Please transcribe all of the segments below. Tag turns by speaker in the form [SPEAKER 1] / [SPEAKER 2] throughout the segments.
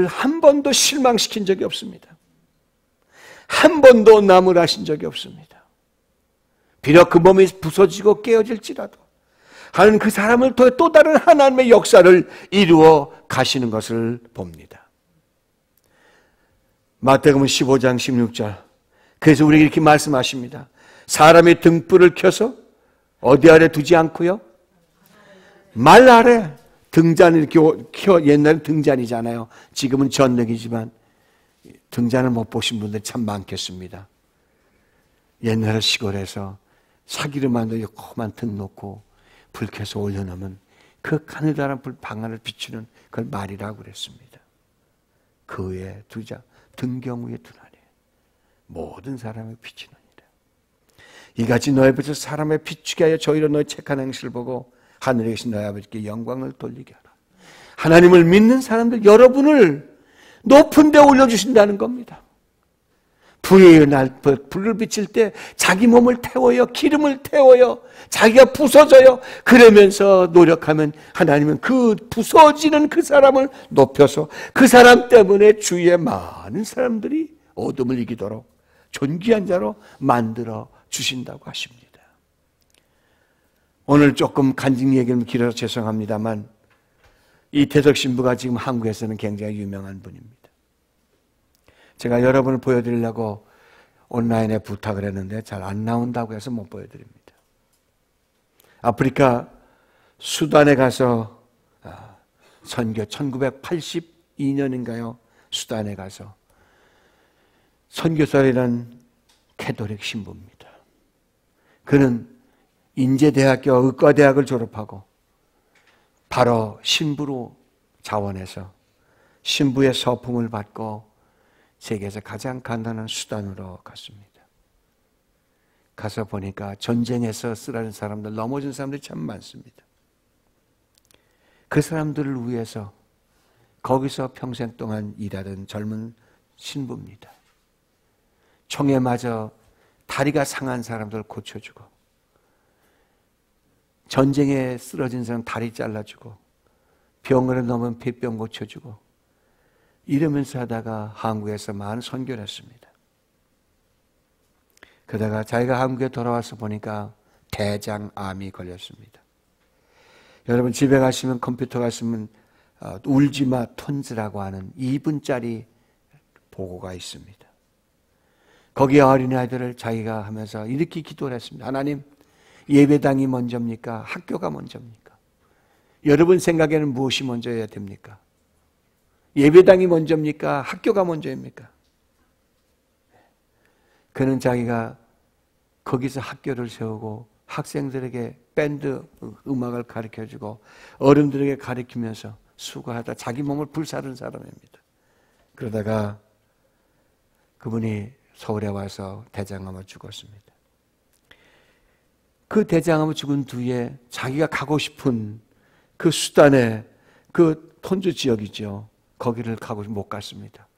[SPEAKER 1] 한 번도 실망시킨 적이 없습니다. 한 번도 나무라신 적이 없습니다. 비록 그 몸이 부서지고 깨어질지라도 하나님 그 사람을 통해 또 다른 하나님의 역사를 이루어 가시는 것을 봅니다. 마태복음 15장 16절. 그래서 우리에게 이렇게 말씀하십니다. 사람의 등불을 켜서 어디 아래 두지 않고요, 말 아래. 등잔을 이렇게 켜, 옛날엔 등잔이잖아요. 지금은 전등이지만 등잔을 못 보신 분들 참 많겠습니다. 옛날에 시골에서 사기를 만들어 요만한 등 놓고 불 켜서 올려놓으면 그 가느다란 불 방 안을 비추는 그걸 말이라고 그랬습니다. 그 위에 두자, 등경 위에 두나니 모든 사람의 비추느니라. 이같이 너희 아버지께서 사람의 비추게 하여 저희로 너희 착한 행실을 보고 하늘에 계신 너희 아버지께 영광을 돌리게 하라. 하나님을 믿는 사람들 여러분을 높은 데 올려주신다는 겁니다. 불의 날 불을 비칠 때 자기 몸을 태워요. 기름을 태워요. 자기가 부서져요. 그러면서 노력하면 하나님은 그 부서지는 그 사람을 높여서 그 사람 때문에 주위에 많은 사람들이 어둠을 이기도록 존귀한 자로 만들어 주신다고 하십니다. 오늘 조금 간증 얘기는 길어서 죄송합니다만 이태석 신부가 지금 한국에서는 굉장히 유명한 분입니다. 제가 여러분을 보여드리려고 온라인에 부탁을 했는데 잘 안 나온다고 해서 못 보여드립니다. 아프리카 수단에 가서 선교 1982년인가요? 수단에 가서 선교사라는 캐톨릭 신부입니다. 그는 인제대학교 의과대학을 졸업하고 바로 신부로 자원해서 신부의 서품을 받고 세계에서 가장 가난한 수단으로 갔습니다. 가서 보니까 전쟁에서 쓰러진 사람들, 넘어진 사람들이 참 많습니다. 그 사람들을 위해서 거기서 평생 동안 일하던 젊은 신부입니다. 총에 맞아 다리가 상한 사람들을 고쳐주고, 전쟁에 쓰러진 사람 다리 잘라주고, 병원에 넣으면 폐병 고쳐주고, 이러면서 하다가 한국에서 많은 선교를 했습니다. 그러다가 자기가 한국에 돌아와서 보니까 대장암이 걸렸습니다. 여러분 집에 가시면 컴퓨터 가시면 울지마 톤즈라고 하는 2분짜리 보고가 있습니다. 거기에 어린아이들을 자기가 하면서 이렇게 기도를 했습니다. 하나님, 예배당이 먼저입니까? 학교가 먼저입니까? 여러분 생각에는 무엇이 먼저여야 됩니까? 예배당이 먼저입니까? 학교가 먼저입니까? 그는 자기가 거기서 학교를 세우고 학생들에게 밴드 음악을 가르쳐주고 어른들에게 가르치면서 수고하다 자기 몸을 불사른 사람입니다. 그러다가 그분이 서울에 와서 대장암을 죽었습니다. 그 대장암을 죽은 뒤에 자기가 가고 싶은 그 수단에 그 톤주 지역이죠. 거기를 가고 못 갔습니다.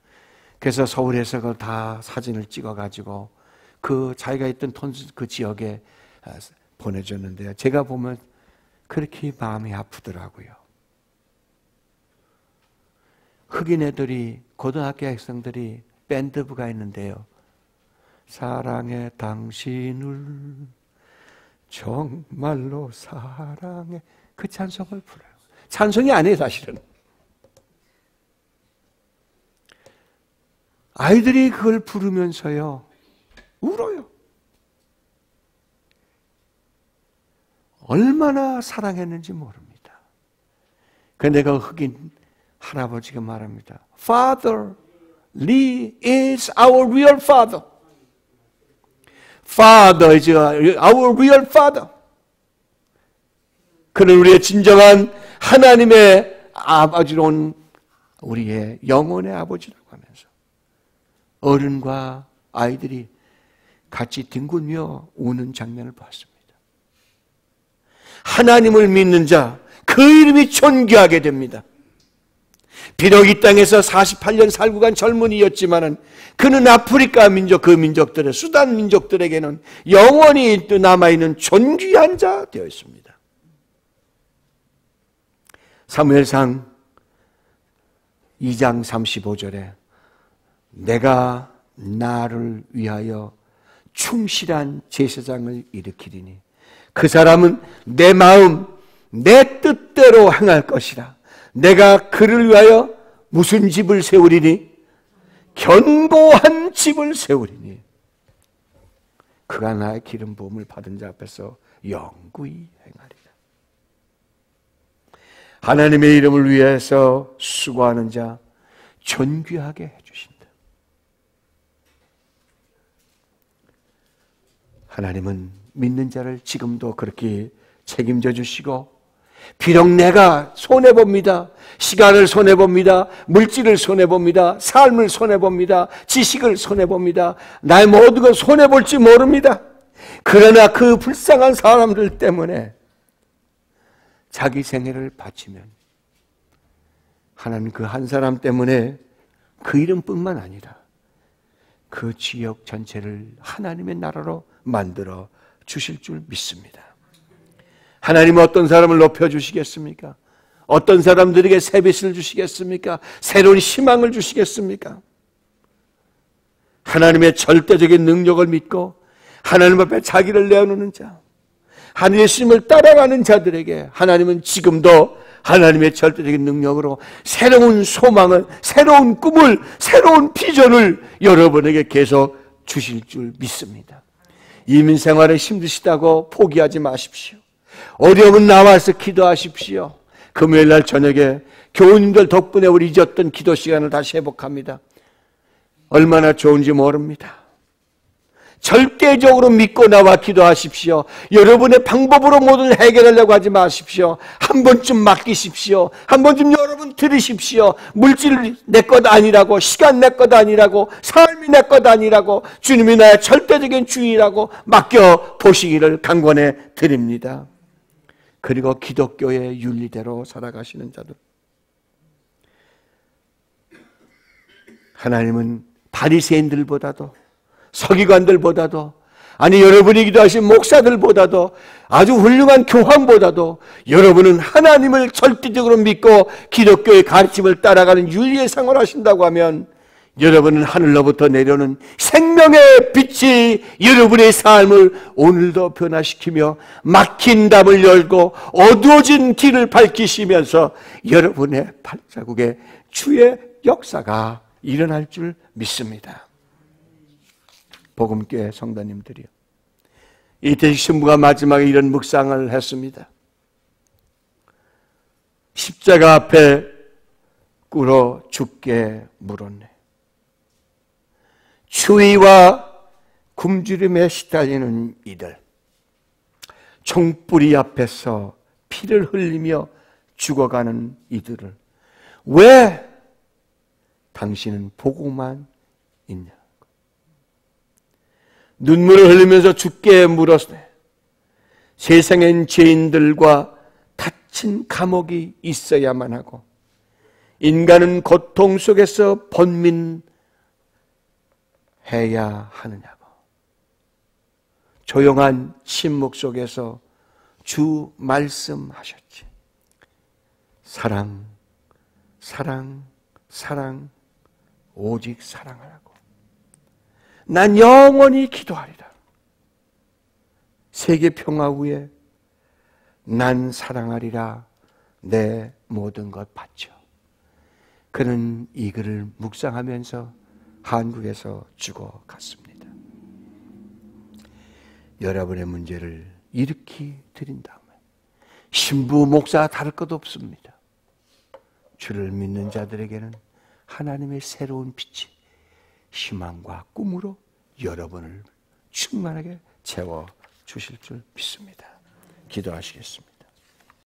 [SPEAKER 1] 그래서 서울에서 그걸 다 사진을 찍어가지고 그 자기가 있던 톤주 그 지역에 보내줬는데요. 제가 보면 그렇게 마음이 아프더라고요. 흑인 애들이, 고등학교 학생들이 밴드부가 있는데요. 사랑해 당신을 정말로 사랑해, 그 찬송을 불러요. 찬송이 아니에요 사실은. 아이들이 그걸 부르면서요 울어요. 얼마나 사랑했는지 모릅니다. 그런데 그 흑인 할아버지가 말합니다. Father, Lee is our real father. Father is our real father. 그는 우리의 진정한 하나님의 아버지로 온 우리의 영혼의 아버지라고 하면서 어른과 아이들이 같이 뒹굴며 우는 장면을 봤습니다. 하나님을 믿는 자, 그 이름이 존귀하게 됩니다. 비록 이 땅에서 48년 살고 간 젊은이였지만은 그는 아프리카 민족, 그 민족들의 수단 민족들에게는 영원히 남아있는 존귀한 자 되어 있습니다. 사무엘상 2장 35절에 내가 나를 위하여 충실한 제사장을 일으키리니 그 사람은 내 마음 내 뜻대로 행할 것이라. 내가 그를 위하여 무슨 집을 세우리니? 견고한 집을 세우리니 그가 나의 기름 부음을 받은 자 앞에서 영구히 행하리라. 하나님의 이름을 위해서 수고하는 자 존귀하게 해주신다. 하나님은 믿는 자를 지금도 그렇게 책임져 주시고, 비록 내가 손해봅니다. 시간을 손해봅니다. 물질을 손해봅니다. 삶을 손해봅니다. 지식을 손해봅니다. 나의 모든 걸 손해볼지 모릅니다. 그러나 그 불쌍한 사람들 때문에 자기 생애를 바치면 하나님 그 한 사람 때문에 그 이름뿐만 아니라 그 지역 전체를 하나님의 나라로 만들어 주실 줄 믿습니다. 하나님은 어떤 사람을 높여주시겠습니까? 어떤 사람들에게 새빛을 주시겠습니까? 새로운 희망을 주시겠습니까? 하나님의 절대적인 능력을 믿고 하나님 앞에 자기를 내어놓는 자, 하나님의 예수님을 따라가는 자들에게 하나님은 지금도 하나님의 절대적인 능력으로 새로운 소망을, 새로운 꿈을, 새로운 비전을 여러분에게 계속 주실 줄 믿습니다. 이민 생활에 힘드시다고 포기하지 마십시오. 어려움은 나와서 기도하십시오. 금요일 날 저녁에 교우님들 덕분에 우리 잊었던 기도 시간을 다시 회복합니다. 얼마나 좋은지 모릅니다. 절대적으로 믿고 나와 기도하십시오. 여러분의 방법으로 모든 해결하려고 하지 마십시오. 한 번쯤 맡기십시오. 한 번쯤 여러분 들으십시오. 물질 내 것 아니라고, 시간 내 것 아니라고, 삶이 내 것 아니라고, 주님이 나의 절대적인 주인이라고 맡겨보시기를 간권해 드립니다. 그리고 기독교의 윤리대로 살아가시는 자들, 하나님은 바리새인들보다도, 서기관들보다도, 아니 여러분이 기도하신 목사들보다도, 아주 훌륭한 교황보다도 여러분은 하나님을 절대적으로 믿고 기독교의 가르침을 따라가는 윤리의 생활을 하신다고 하면 여러분은 하늘로부터 내려오는 생명의 빛이 여러분의 삶을 오늘도 변화시키며 막힌 담을 열고 어두워진 길을 밝히시면서 여러분의 발자국에 주의 역사가 일어날 줄 믿습니다. 복음교회 성도님들이요, 이태식 신부가 마지막에 이런 묵상을 했습니다. 십자가 앞에 꿇어 죽게 물었네. 추위와 굶주림에 시달리는 이들, 총뿌리 앞에서 피를 흘리며 죽어가는 이들을 왜 당신은 보고만 있냐? 눈물을 흘리면서 주께 물었네. 세상엔 죄인들과 닫힌 감옥이 있어야만 하고 인간은 고통 속에서 번민해야 하느냐고. 조용한 침묵 속에서 주 말씀하셨지. 사랑, 사랑, 사랑, 오직 사랑하라고. 난 영원히 기도하리라. 세계 평화 후에 난 사랑하리라. 내 모든 것 바쳐. 그는 이 글을 묵상하면서 한국에서 죽어갔습니다. 여러분의 문제를 일으키 드린 다음에 신부, 목사 다를 것 없습니다. 주를 믿는 자들에게는 하나님의 새로운 빛이 희망과 꿈으로 여러분을 충만하게 채워 주실 줄 믿습니다. 기도하시겠습니다.